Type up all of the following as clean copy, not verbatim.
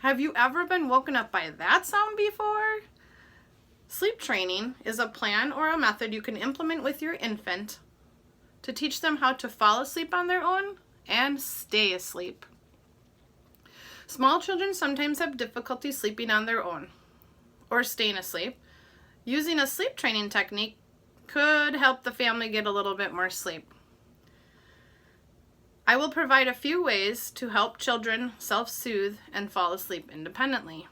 Have you ever been woken up by that sound before? Sleep training is a plan or a method you can implement with your infant to teach them how to fall asleep on their own and stay asleep. Small children sometimes have difficulty sleeping on their own or staying asleep. Using a sleep training technique could help the family get a little bit more sleep. I will provide a few ways to help children self-soothe and fall asleep independently.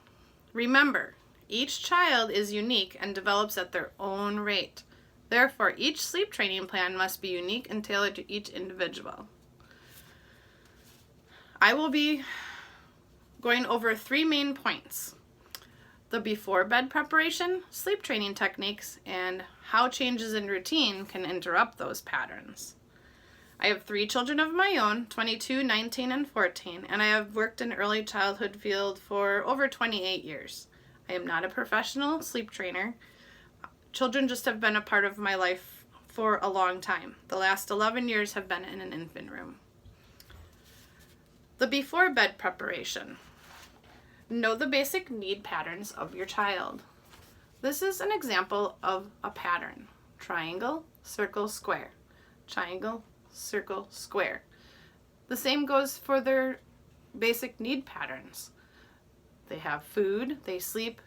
Remember, each child is unique and develops at their own rate. Therefore, each sleep training plan must be unique and tailored to each individual. I will be going over 3 main points: the before bed preparation, sleep training techniques, and how changes in routine can interrupt those patterns. I have 3 children of my own, 22, 19, and 14, and I have worked in early childhood field for over 28 years. I am not a professional sleep trainer. Children just have been a part of my life for a long time. The last 11 years have been in an infant room. The before bed preparation. Know the basic need patterns of your child. This is an example of a pattern: triangle, circle, square, triangle, circle, square. The same goes for their basic need patterns. They have food, they sleep,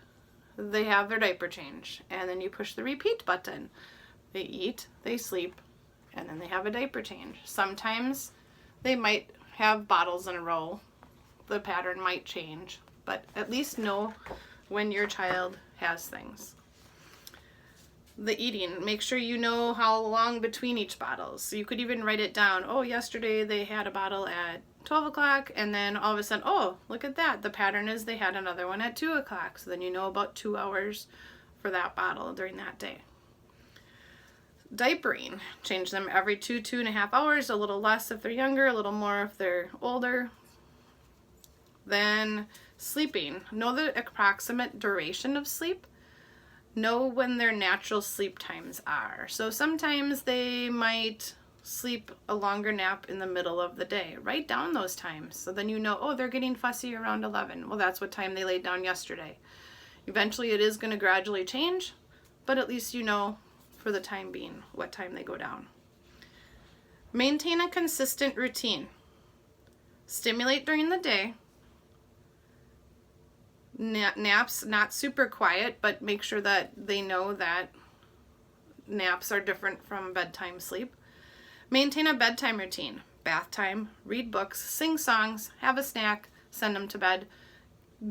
they have their diaper change, and then you push the repeat button. They eat, they sleep, and then they have a diaper change. Sometimes they might have bottles in a row. The pattern might change, but at least know when your child has things. The eating, make sure you know how long between each bottles. So you could even write it down. Oh, yesterday they had a bottle at 12 o'clock, and then all of a sudden, oh, look at that. The pattern is they had another one at 2 o'clock. So then you know about 2 hours for that bottle during that day. Diapering, change them every 2.5 hours, a little less if they're younger, a little more if they're older. Then sleeping, know the approximate duration of sleep. Know when their natural sleep times are. So sometimes they might sleep a longer nap in the middle of the day. Write down those times so then you know, oh, they're getting fussy around 11. Well, that's what time they laid down yesterday. Eventually it is going to gradually change, but at least you know for the time being what time they go down. Maintain a consistent routine. Stimulate during the day. Naps, not super quiet, but make sure that they know that naps are different from bedtime sleep. Maintain a bedtime routine. Bath time, read books, sing songs, have a snack, send them to bed.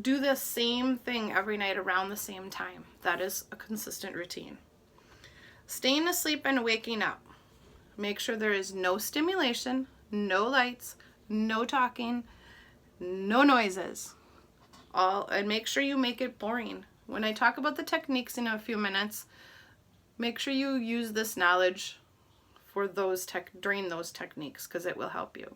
Do the same thing every night around the same time. That is a consistent routine. Staying asleep and waking up. Make sure there is no stimulation, no lights, no talking, no noises. And make sure you make it boring. When I talk about the techniques in a few minutes, make sure you use this knowledge for during those techniques, because it will help you.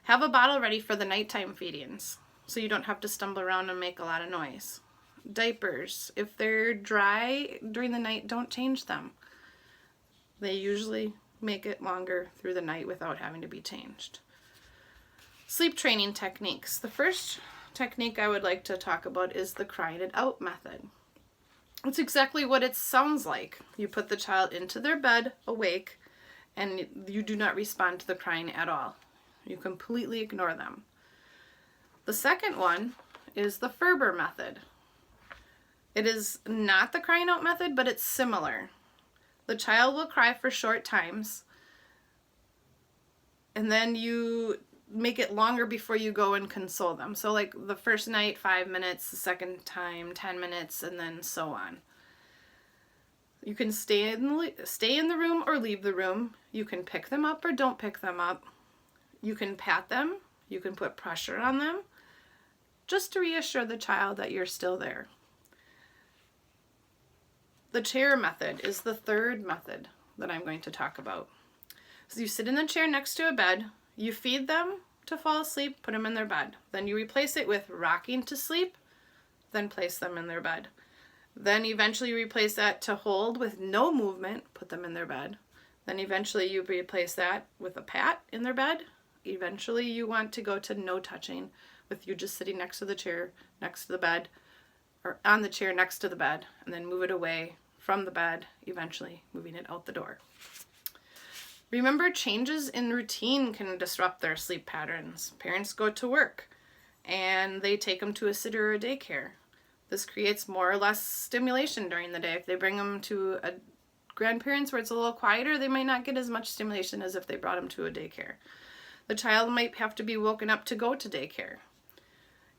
Have a bottle ready for the nighttime feedings so you don't have to stumble around and make a lot of noise. Diapers, if they're dry during the night, don't change them. They usually make it longer through the night without having to be changed. Sleep training techniques. The first technique I would like to talk about is the crying it out method. It's exactly what it sounds like. You put the child into their bed awake and you do not respond to the crying at all. You completely ignore them. The second one is the Ferber method. It is not the crying out method, but it's similar. The child will cry for short times, and then you make it longer before you go and console them. So like the first night, 5 minutes, the second time, 10 minutes, and then so on. You can stay in the room or leave the room. You can pick them up or don't pick them up. You can pat them. You can put pressure on them just to reassure the child that you're still there. The chair method is the third method that I'm going to talk about. So you sit in the chair next to a bed, you feed them to fall asleep, put them in their bed. Then you replace it with rocking to sleep, then place them in their bed. Then eventually replace that to hold with no movement, put them in their bed. Then eventually you replace that with a pat in their bed. Eventually you want to go to no touching with you just sitting next to the chair, next to the bed, or on the chair next to the bed, and then move it away from the bed, eventually moving it out the door. Remember, changes in routine can disrupt their sleep patterns. Parents go to work and they take them to a sitter or a daycare. This creates more or less stimulation during the day. If they bring them to a grandparents where it's a little quieter, they might not get as much stimulation as if they brought them to a daycare. The child might have to be woken up to go to daycare.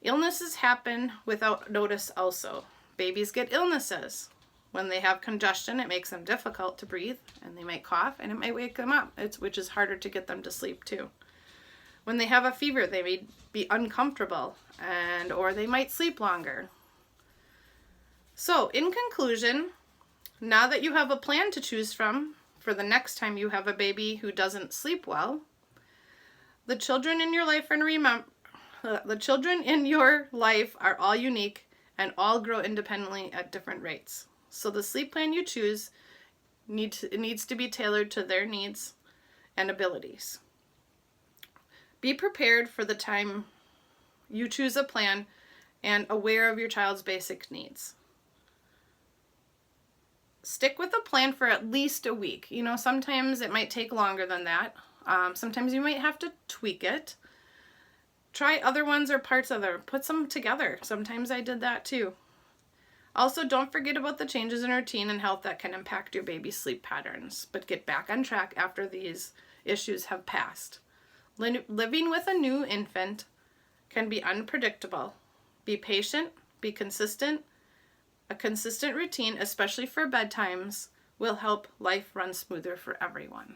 Illnesses happen without notice also. Babies get illnesses. When they have congestion, it makes them difficult to breathe, and they might cough, and it might wake them up, which is harder to get them to sleep too. When they have a fever, they may be uncomfortable, or they might sleep longer. So, in conclusion, now that you have a plan to choose from for the next time you have a baby who doesn't sleep well, the children in your life are all unique and all grow independently at different rates. So the sleep plan you choose needs to be tailored to their needs and abilities. Be prepared for the time you choose a plan and aware of your child's basic needs. Stick with a plan for at least a week. Sometimes it might take longer than that. Sometimes you might have to tweak it. Try other ones or parts of them. Put them together. Sometimes I did that too. Also, don't forget about the changes in routine and health that can impact your baby's sleep patterns, but get back on track after these issues have passed. Living with a new infant can be unpredictable. Be patient, be consistent. A consistent routine, especially for bedtimes, will help life run smoother for everyone.